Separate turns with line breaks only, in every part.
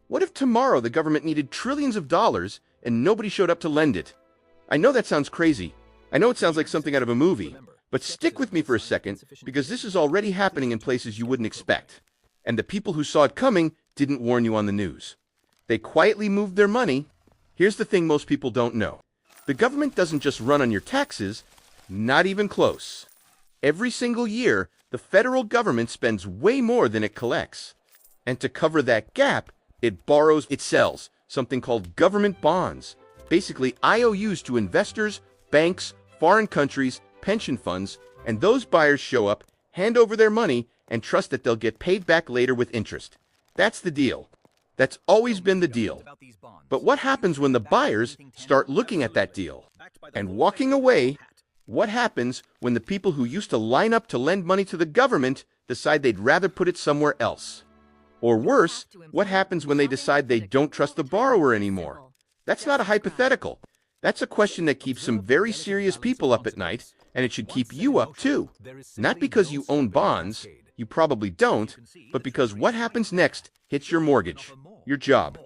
What if tomorrow the government needed trillions of dollars and nobody showed up to lend it? I know that sounds crazy. I know it sounds like something out of a movie. But stick with me for a second, because this is already happening in places you wouldn't expect. And the people who saw it coming didn't warn you on the news. They quietly moved their money. Here's the thing most people don't know. The government doesn't just run on your taxes, not even close. Every single year, the federal government spends way more than it collects. And to cover that gap, it borrows, it sells, something called government bonds. Basically, IOUs to investors, banks, foreign countries, pension funds, and those buyers show up, hand over their money, and trust that they'll get paid back later with interest. That's the deal. That's always been the deal. But what happens when the buyers start looking at that deal and walking away? What happens when the people who used to line up to lend money to the government decide they'd rather put it somewhere else? Or worse, what happens when they decide they don't trust the borrower anymore? That's not a hypothetical. That's a question that keeps some very serious people up at night, and it should keep you up too. Not because you own bonds, you probably don't, but because what happens next hits your mortgage, your job,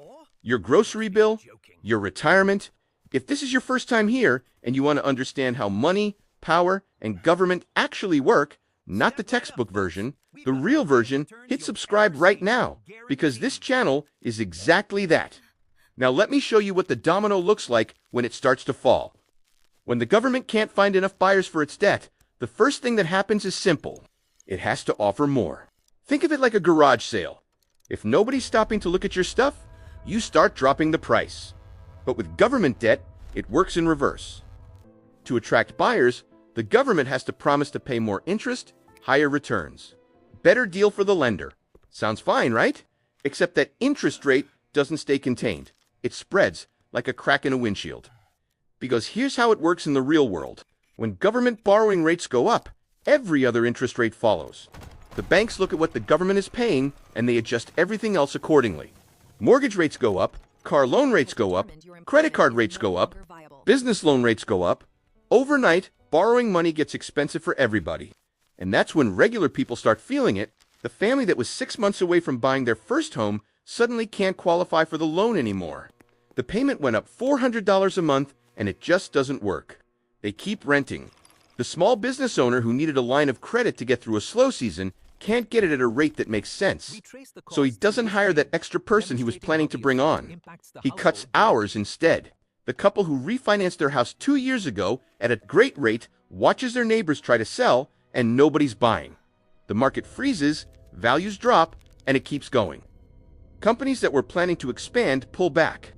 your grocery bill, your retirement. If this is your first time here and you want to understand how money, power, and government actually work, not the textbook version, the real version, hit subscribe right now, because this channel is exactly that. Now let me show you what the domino looks like when it starts to fall. When the government can't find enough buyers for its debt, the first thing that happens is simple. It has to offer more. Think of it like a garage sale. If nobody's stopping to look at your stuff, you start dropping the price. But with government debt, it works in reverse. To attract buyers, the government has to promise to pay more interest, higher returns. Better deal for the lender. Sounds fine, right? Except that interest rate doesn't stay contained. It spreads like a crack in a windshield. Because here's how it works in the real world. When government borrowing rates go up, every other interest rate follows. The banks look at what the government is paying, and they adjust everything else accordingly. Mortgage rates go up, car loan rates go up, credit card rates go up, business loan rates go up. Overnight, borrowing money gets expensive for everybody. And that's when regular people start feeling it. The family that was 6 months away from buying their first home suddenly can't qualify for the loan anymore. The payment went up $400 a month, and it just doesn't work. They keep renting. The small business owner who needed a line of credit to get through a slow season can't get it at a rate that makes sense. So he doesn't hire that extra person he was planning to bring on. He cuts hours instead. The couple who refinanced their house 2 years ago at a great rate watches their neighbors try to sell, and nobody's buying. The market freezes, values drop, and it keeps going. Companies that were planning to expand pull back.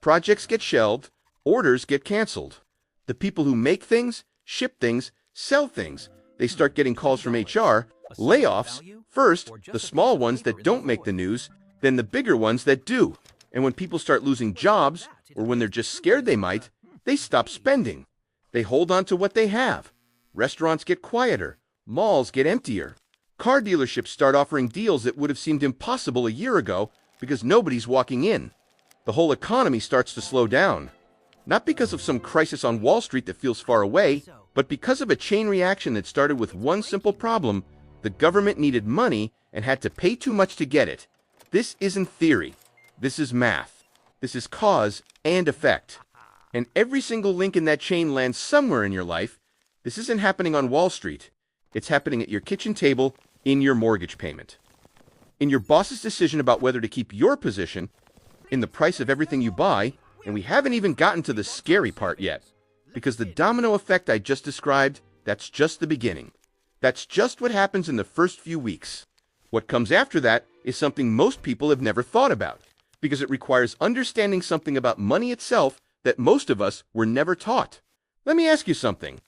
Projects get shelved, orders get canceled. The people who make things, ship things, sell things, they start getting calls from HR, layoffs, first the small ones that don't make the news, then the bigger ones that do. And when people start losing jobs, or when they're just scared they might, they stop spending. They hold on to what they have. Restaurants get quieter, malls get emptier. Car dealerships start offering deals that would have seemed impossible a year ago because nobody's walking in. The whole economy starts to slow down. Not because of some crisis on Wall Street that feels far away, but because of a chain reaction that started with one simple problem. The government needed money and had to pay too much to get it. This isn't theory. This is math. This is cause and effect. And every single link in that chain lands somewhere in your life. This isn't happening on Wall Street. It's happening at your kitchen table, in your mortgage payment, in your boss's decision about whether to keep your position, in the price of everything you buy, and we haven't even gotten to the scary part yet. Because the domino effect I just described, that's just the beginning. That's just what happens in the first few weeks. What comes after that is something most people have never thought about, because it requires understanding something about money itself that most of us were never taught. Let me ask you something.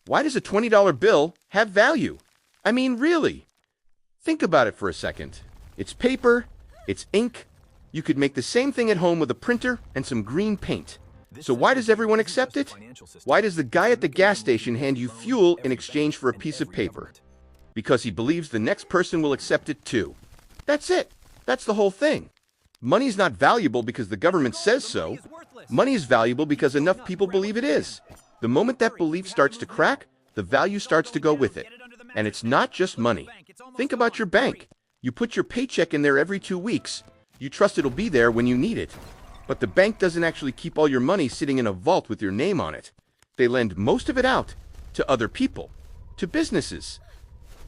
Why does a $20 bill have value? I mean, really? Think about it for a second. It's paper, it's ink. You could make the same thing at home with a printer and some green paint. So why does everyone accept it? Why does the guy at the gas station hand you fuel in exchange for a piece of paper? Because he believes the next person will accept it too. That's it. That's the whole thing. Money is not valuable because the government says so. Money is valuable because enough people believe it is. The moment that belief starts to crack, the value starts to go with it. And it's not just money. Think about your bank. You put your paycheck in there every 2 weeks. You trust it'll be there when you need it. But the bank doesn't actually keep all your money sitting in a vault with your name on it. They lend most of it out to other people, to businesses,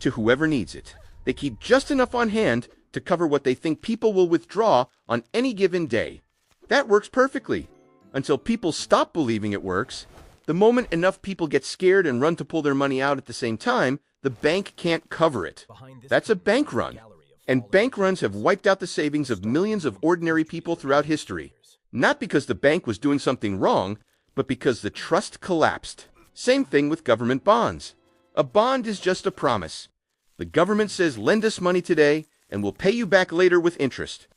to whoever needs it. They keep just enough on hand to cover what they think people will withdraw on any given day. That works perfectly, until people stop believing it works. The moment enough people get scared and run to pull their money out at the same time, the bank can't cover it. That's a bank run. And bank runs have wiped out the savings of millions of ordinary people throughout history. Not because the bank was doing something wrong, but because the trust collapsed. Same thing with government bonds. A bond is just a promise. The government says, lend us money today, and we'll pay you back later with interest.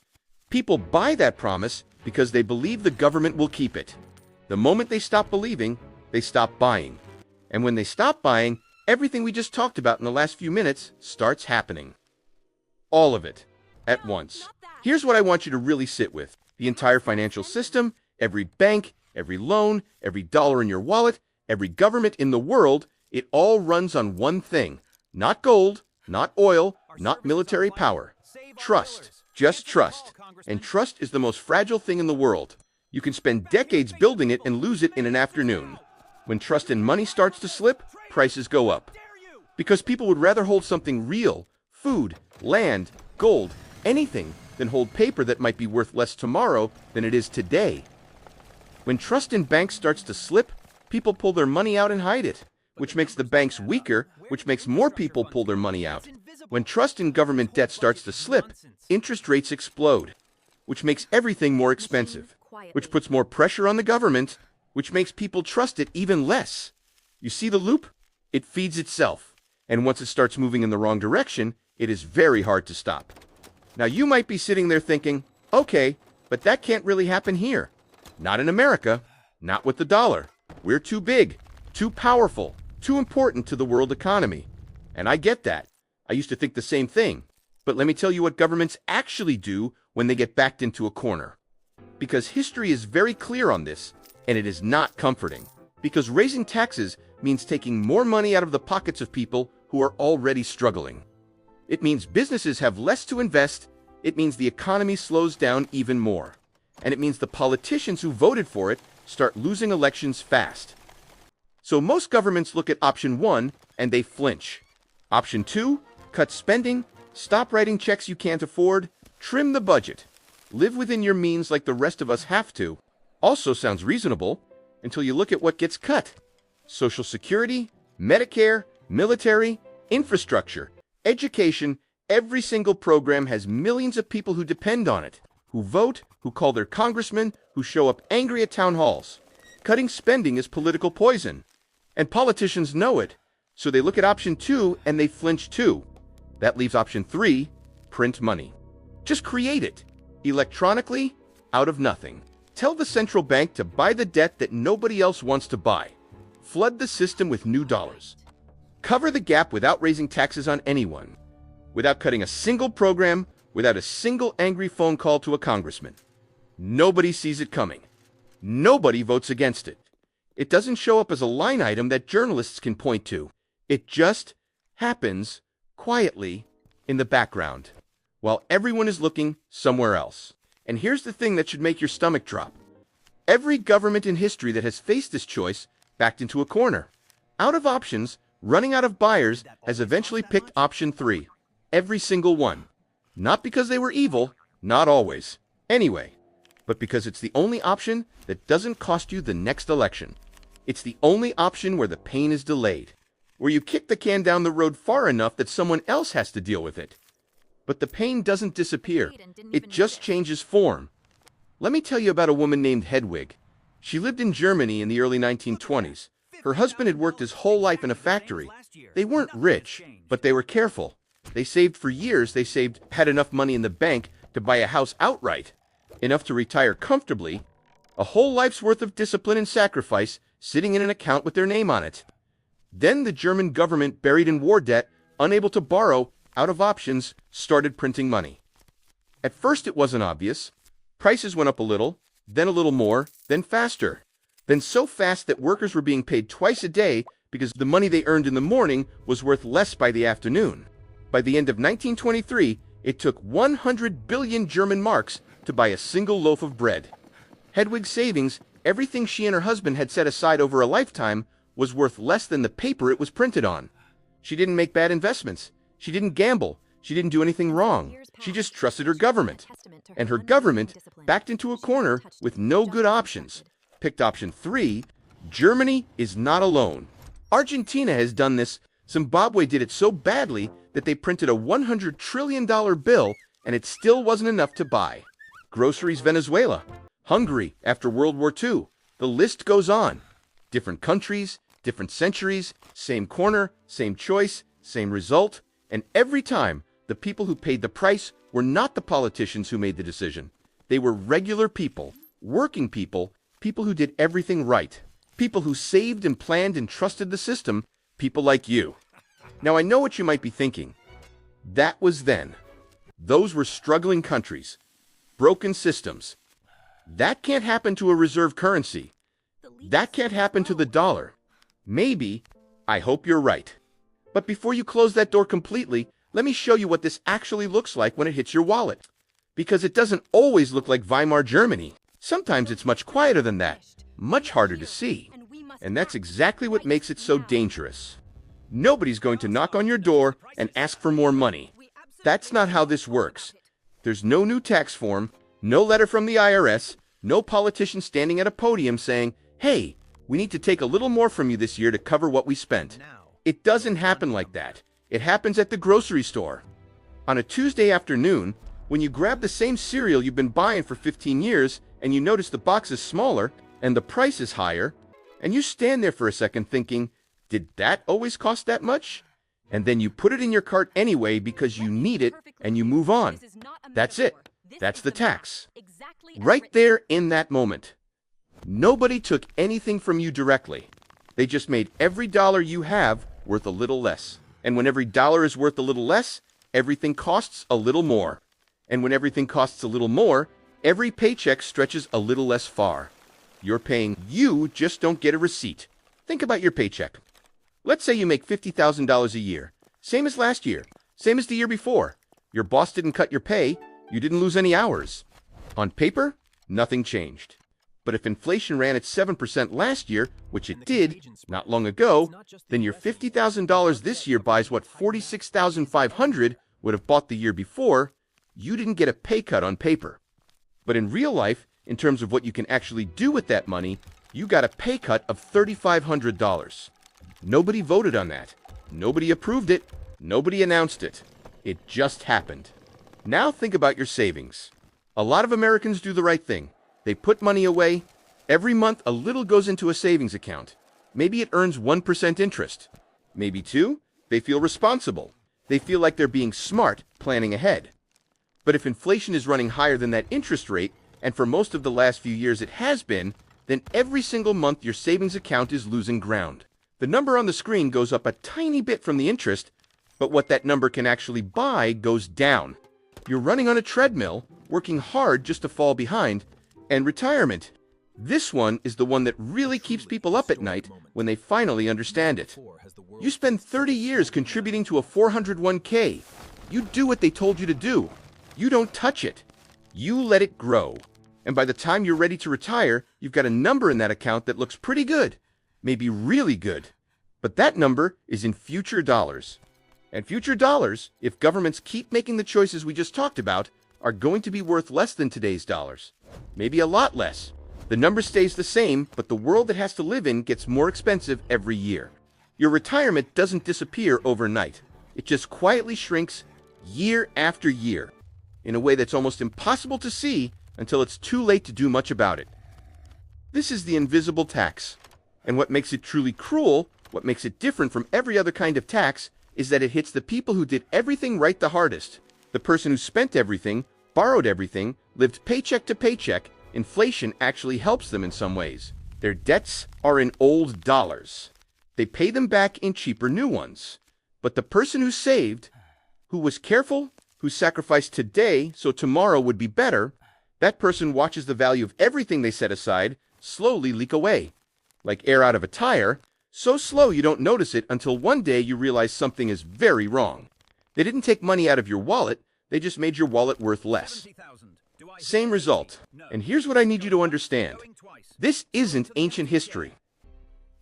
People buy that promise because they believe the government will keep it. The moment they stop believing, they stop buying. And when they stop buying, everything we just talked about in the last few minutes starts happening. All of it, at once. Here's what I want you to really sit with. The entire financial system, every bank, every loan, every dollar in your wallet, every government in the world, it all runs on one thing. Not gold, not oil, not military power. Trust. Just trust. And trust is the most fragile thing in the world. You can spend decades building it and lose it in an afternoon. When trust in money starts to slip, prices go up. Because people would rather hold something real, food, land, gold, anything, than hold paper that might be worth less tomorrow than it is today. When trust in banks starts to slip, people pull their money out and hide it, which makes the banks weaker, which makes more people pull their money out. When trust in government debt starts to slip, interest rates explode, which makes everything more expensive, which puts more pressure on the government, which makes people trust it even less. You see the loop? It feeds itself, and once it starts moving in the wrong direction, it is very hard to stop. Now you might be sitting there thinking, okay, but that can't really happen here. Not in America, not with the dollar. We're too big, too powerful, too important to the world economy. And I get that. I used to think the same thing. But let me tell you what governments actually do when they get backed into a corner. Because history is very clear on this, and it is not comforting. Because raising taxes means taking more money out of the pockets of people who are already struggling. It means businesses have less to invest, it means the economy slows down even more. And it means the politicians who voted for it start losing elections fast. So most governments look at option 1 and they flinch. Option 2, cut spending, stop writing checks you can't afford, trim the budget. Live within your means like the rest of us have to. Also sounds reasonable until you look at what gets cut. Social Security, Medicare, military, infrastructure, education, every single program has millions of people who depend on it, who vote, who call their congressmen, who show up angry at town halls. Cutting spending is political poison, and politicians know it, so they look at option 2 and they flinch too. That leaves option 3, print money. Just create it, electronically, out of nothing. Tell the central bank to buy the debt that nobody else wants to buy. Flood the system with new dollars. Cover the gap without raising taxes on anyone, without cutting a single program, without a single angry phone call to a congressman. Nobody sees it coming. Nobody votes against it. It doesn't show up as a line item that journalists can point to. It just happens quietly in the background, while everyone is looking somewhere else. And here's the thing that should make your stomach drop. Every government in history that has faced this choice backed into a corner. Out of options, running out of buyers, has eventually picked option 3. Every single one. Not because they were evil, not always. Anyway, but because it's the only option that doesn't cost you the next election. It's the only option where the pain is delayed, where you kick the can down the road far enough that someone else has to deal with it. But the pain doesn't disappear. It just changes form. Let me tell you about a woman named Hedwig. She lived in Germany in the early 1920s. Her husband had worked his whole life in a factory. They weren't rich, but they were careful. They saved for years. They had enough money in the bank to buy a house outright, enough to retire comfortably, a whole life's worth of discipline and sacrifice sitting in an account with their name on it. Then the German government, buried in war debt, unable to borrow, out of options, started printing money. At first it wasn't obvious. Prices went up a little, then a little more, then faster. Then so fast that workers were being paid twice a day because the money they earned in the morning was worth less by the afternoon. By the end of 1923, it took 100 billion German marks to buy a single loaf of bread. Hedwig's savings, everything she and her husband had set aside over a lifetime, was worth less than the paper it was printed on. She didn't make bad investments. She didn't gamble. She didn't do anything wrong. She just trusted her government. And her government backed into a corner with no good options. Picked option 3, Germany is not alone. Argentina has done this. Zimbabwe did it so badly that they printed a $100 trillion bill and it still wasn't enough to buy. Groceries, Venezuela. Hungary after World War II. The list goes on. Different countries, different centuries, same corner, same choice, same result. And every time, the people who paid the price were not the politicians who made the decision. They were regular people, working people, people who did everything right. People who saved and planned and trusted the system, people like you. Now I know what you might be thinking. That was then. Those were struggling countries, broken systems. That can't happen to a reserve currency. That can't happen to the dollar. Maybe, I hope you're right. But before you close that door completely, let me show you what this actually looks like when it hits your wallet. Because it doesn't always look like Weimar Germany. Sometimes it's much quieter than that, much harder to see. And that's exactly what makes it so dangerous. Nobody's going to knock on your door and ask for more money. That's not how this works. There's no new tax form, no letter from the IRS, no politician standing at a podium saying, "Hey, we need to take a little more from you this year to cover what we spent." It doesn't happen like that. It happens at the grocery store. On a Tuesday afternoon, when you grab the same cereal you've been buying for 15 years and you notice the box is smaller and the price is higher, and you stand there for a second thinking, did that always cost that much? And then you put it in your cart anyway because you need it and you move on. That's it. That's the tax. Right there in that moment. Nobody took anything from you directly. They just made every dollar you have worth a little less. And when every dollar is worth a little less, everything costs a little more. And when everything costs a little more, every paycheck stretches a little less far. You're paying, you just don't get a receipt. Think about your paycheck. Let's say you make $50,000 a year. Same as last year. Same as the year before. Your boss didn't cut your pay. You didn't lose any hours. On paper, nothing changed. But if inflation ran at 7% last year, which it did not long ago, then your $50,000 this year buys what $46,500 would have bought the year before. You didn't get a pay cut on paper. But in real life, in terms of what you can actually do with that money, you got a pay cut of $3,500. Nobody voted on that. Nobody approved it. Nobody announced it. It just happened. Now think about your savings. A lot of Americans do the right thing. They put money away. Every month, a little goes into a savings account. Maybe it earns 1% interest. Maybe 2%. They feel responsible. They feel like they're being smart, planning ahead. But if inflation is running higher than that interest rate, and for most of the last few years it has been, then every single month your savings account is losing ground. The number on the screen goes up a tiny bit from the interest, but what that number can actually buy goes down. You're running on a treadmill, working hard just to fall behind, and retirement. This one is the one that really keeps people up at night when they finally understand it. You spend 30 years contributing to a 401k. You do what they told you to do. You don't touch it. You let it grow. And by the time you're ready to retire, you've got a number in that account that looks pretty good, maybe really good. But that number is in future dollars. And future dollars, if governments keep making the choices we just talked about, are going to be worth less than today's dollars. Maybe a lot less. The number stays the same, but the world it has to live in gets more expensive every year. Your retirement doesn't disappear overnight. It just quietly shrinks year after year, in a way that's almost impossible to see until it's too late to do much about it. This is the invisible tax. And what makes it truly cruel, what makes it different from every other kind of tax, is that it hits the people who did everything right the hardest. The person who spent everything, borrowed everything, lived paycheck to paycheck. Inflation actually helps them in some ways. Their debts are in old dollars. They pay them back in cheaper new ones. But the person who saved, who was careful, who sacrificed today so tomorrow would be better, that person watches the value of everything they set aside slowly leak away. Like air out of a tire, so slow you don't notice it until one day you realize something is very wrong. They didn't take money out of your wallet, they just made your wallet worth less. Same result. And here's what I need you to understand. This isn't ancient history.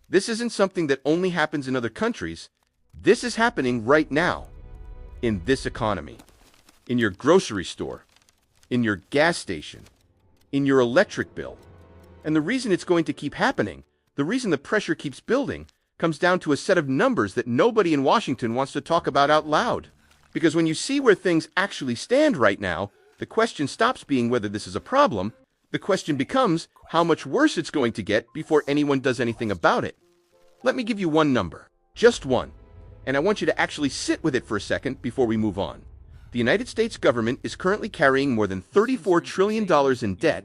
This isn't something that only happens in other countries. This is happening right now. In this economy. In your grocery store. In your gas station. In your electric bill. And the reason it's going to keep happening, the reason the pressure keeps building, comes down to a set of numbers that nobody in Washington wants to talk about out loud. Because when you see where things actually stand right now, the question stops being whether this is a problem. The question becomes how much worse it's going to get before anyone does anything about it. Let me give you one number. Just one. And I want you to actually sit with it for a second before we move on. The United States government is currently carrying more than $34 trillion in debt.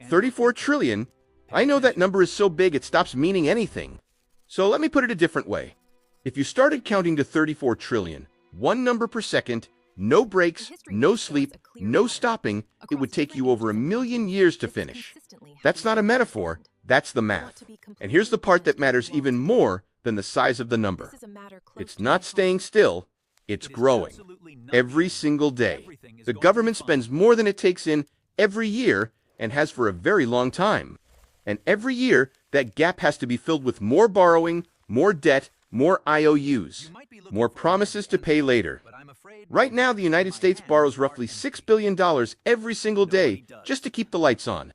34 trillion? I know that number is so big it stops meaning anything. So let me put it a different way. If you started counting to 34 trillion, one number per second, no breaks, no sleep, no stopping, it would take you over 1,000,000 years to finish. That's not a metaphor, that's the math. And here's the part that matters even more than the size of the number. It's not staying still, it's growing. Every single day. The government spends more than it takes in every year and has for a very long time. And every year, that gap has to be filled with more borrowing, more debt, more IOUs, more promises to pay later. Right now, the United States borrows roughly $6 billion every single day just to keep the lights on.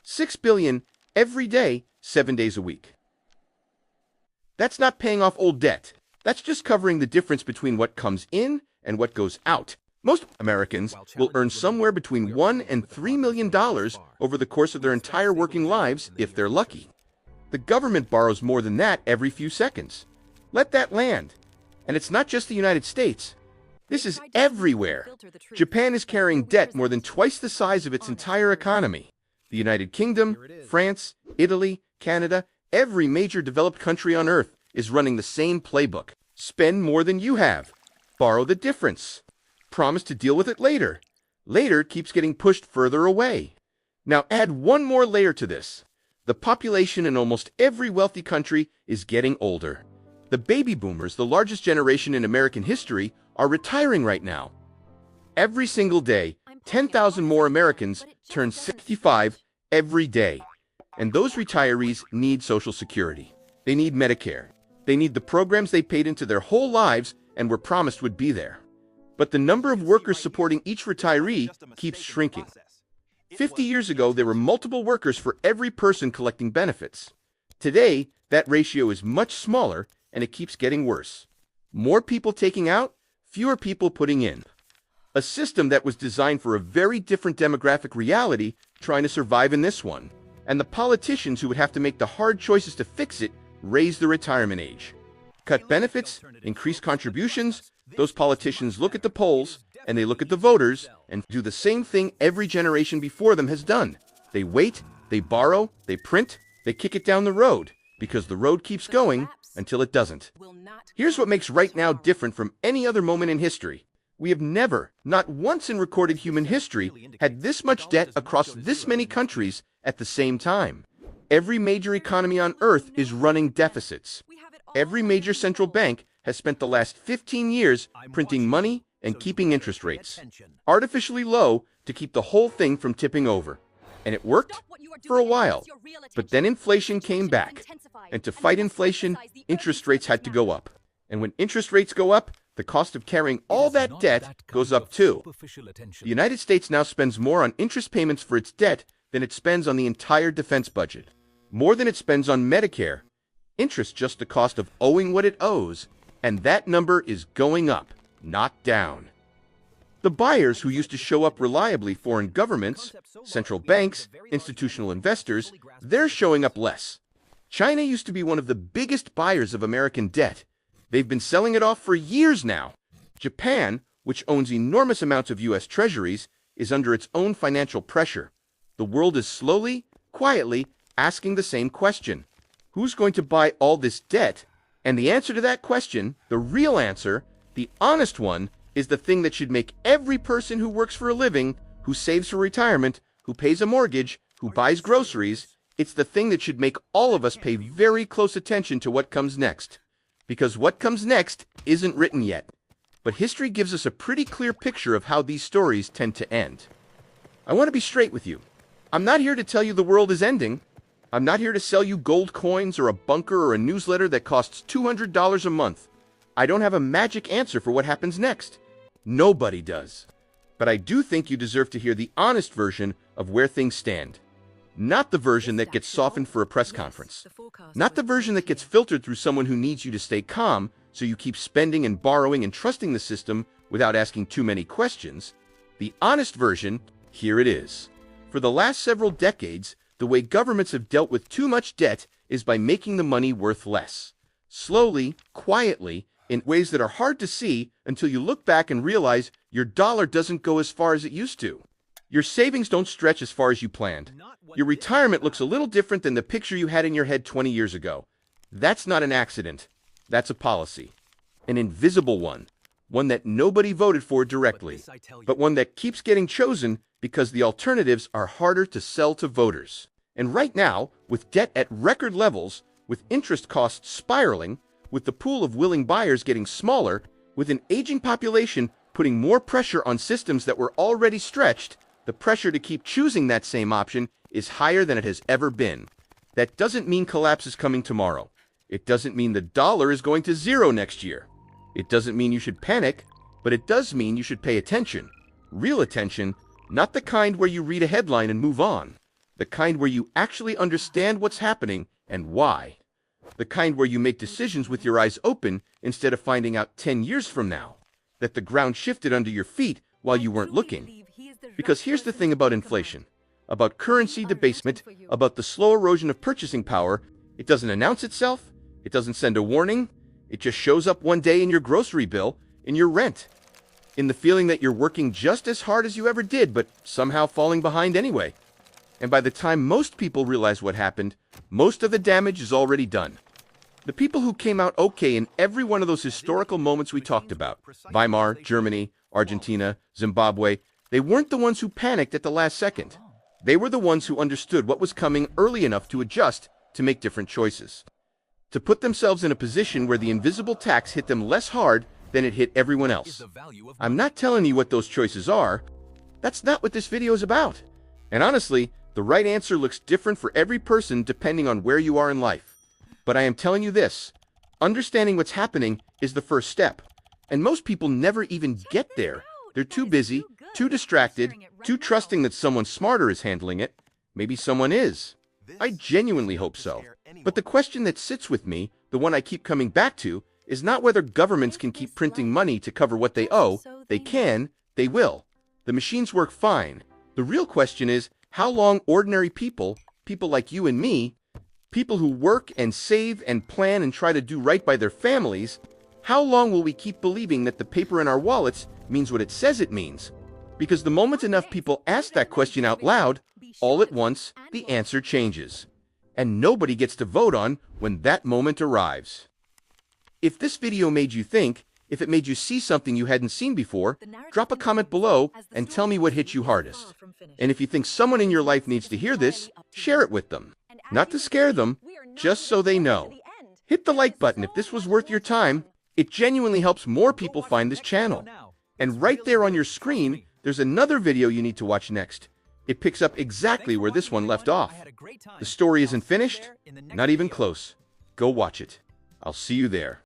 $6 billion every day, 7 days a week. That's not paying off old debt. That's just covering the difference between what comes in and what goes out. Most Americans will earn somewhere between $1 and $3 million over the course of their entire working lives if they're lucky. The government borrows more than that every few seconds. Let that land. And it's not just the United States. This is everywhere. Japan is carrying debt more than twice the size of its entire economy. The United Kingdom, France, Italy, Canada, every major developed country on earth is running the same playbook. Spend more than you have. Borrow the difference. Promise to deal with it later. Later keeps getting pushed further away. Now add one more layer to this. The population in almost every wealthy country is getting older. The baby boomers, the largest generation in American history, are retiring right now. Every single day, 10,000 more Americans turn 65 every day. And those retirees need Social Security. They need Medicare. They need the programs they paid into their whole lives and were promised would be there. But the number of workers supporting each retiree keeps shrinking. 50 years ago, there were multiple workers for every person collecting benefits. Today, that ratio is much smaller, and it keeps getting worse. More people taking out, fewer people putting in. A system that was designed for a very different demographic reality trying to survive in this one. And the politicians who would have to make the hard choices to fix it raise the retirement age. Cut benefits, increase contributions. Those politicians look at the polls, and they look at the voters, and do the same thing every generation before them has done. They wait, they borrow, they print, they kick it down the road, because the road keeps going until it doesn't. Here's what makes right now different from any other moment in history. We have never, not once in recorded human history, had this much debt across this many countries at the same time. Every major economy on Earth is running deficits. Every major central bank has spent the last 15 years printing money and keeping interest rates artificially low to keep the whole thing from tipping over. And it worked for a while. But then inflation came back. And to fight inflation, interest rates had to go up. And when interest rates go up, the cost of carrying all that debt goes up too. The United States now spends more on interest payments for its debt than it spends on the entire defense budget. More than it spends on Medicare. Interest just the cost of owing what it owes. And that number is going up, not down. The buyers who used to show up reliably, foreign governments, central banks, institutional investors, they're showing up less. China used to be one of the biggest buyers of American debt. They've been selling it off for years now. Japan, which owns enormous amounts of U.S. treasuries, is under its own financial pressure. The world is slowly, quietly, asking the same question. Who's going to buy all this debt? And the answer to that question, the real answer, the honest one, is the thing that should make every person who works for a living, who saves for retirement, who pays a mortgage, who buys groceries, it's the thing that should make all of us pay very close attention to what comes next. Because what comes next isn't written yet. But history gives us a pretty clear picture of how these stories tend to end. I want to be straight with you. I'm not here to tell you the world is ending. I'm not here to sell you gold coins or a bunker or a newsletter that costs $200 a month. I don't have a magic answer for what happens next. Nobody does. But I do think you deserve to hear the honest version of where things stand. Not the version that gets softened for a press conference. Not the version that gets filtered through someone who needs you to stay calm so you keep spending and borrowing and trusting the system without asking too many questions. The honest version, here it is. For the last several decades, the way governments have dealt with too much debt is by making the money worth less. Slowly, quietly, in ways that are hard to see until you look back and realize your dollar doesn't go as far as it used to. Your savings don't stretch as far as you planned. Your retirement looks a little different than the picture you had in your head 20 years ago. That's not an accident. That's a policy. An invisible one. One that nobody voted for directly, but one that keeps getting chosen because the alternatives are harder to sell to voters. And right now, with debt at record levels, with interest costs spiraling, with the pool of willing buyers getting smaller, with an aging population putting more pressure on systems that were already stretched, the pressure to keep choosing that same option is higher than it has ever been. That doesn't mean collapse is coming tomorrow. It doesn't mean the dollar is going to zero next year. It doesn't mean you should panic, but it does mean you should pay attention. Real attention, not the kind where you read a headline and move on. The kind where you actually understand what's happening and why. The kind where you make decisions with your eyes open instead of finding out 10 years from now that the ground shifted under your feet while you weren't looking. Because here's the thing about inflation, about currency debasement, about the slow erosion of purchasing power. It doesn't announce itself. It doesn't send a warning. It just shows up one day in your grocery bill, in your rent, in the feeling that you're working just as hard as you ever did, but somehow falling behind anyway. And by the time most people realize what happened, most of the damage is already done. The people who came out okay in every one of those historical moments we talked about, Weimar, Germany, Argentina, Zimbabwe, they weren't the ones who panicked at the last second. They were the ones who understood what was coming early enough to adjust, to make different choices. To put themselves in a position where the invisible tax hit them less hard than it hit everyone else. I'm not telling you what those choices are. That's not what this video is about. And honestly, the right answer looks different for every person depending on where you are in life. But I am telling you this, understanding what's happening is the first step. And most people never even get there. They're too busy, too distracted, too trusting that someone smarter is handling it. Maybe someone is. I genuinely hope so. But the question that sits with me, the one I keep coming back to, is not whether governments can keep printing money to cover what they owe. They can, they will. The machines work fine. The real question is, how long ordinary people, people like you and me, people who work and save and plan and try to do right by their families, how long will we keep believing that the paper in our wallets means what it says it means? Because the moment enough people ask that question out loud, all at once, the answer changes. And nobody gets to vote on when that moment arrives. If this video made you think, if it made you see something you hadn't seen before, drop a comment below and tell me what hit you hardest. And if you think someone in your life needs to hear this, share it with them. Not to scare them, just so they know. Hit the like button if this was worth your time. It genuinely helps more people find this channel. And right there on your screen, there's another video you need to watch next. It picks up exactly where this one left off. The story isn't finished, not even close. Go watch it. I'll see you there.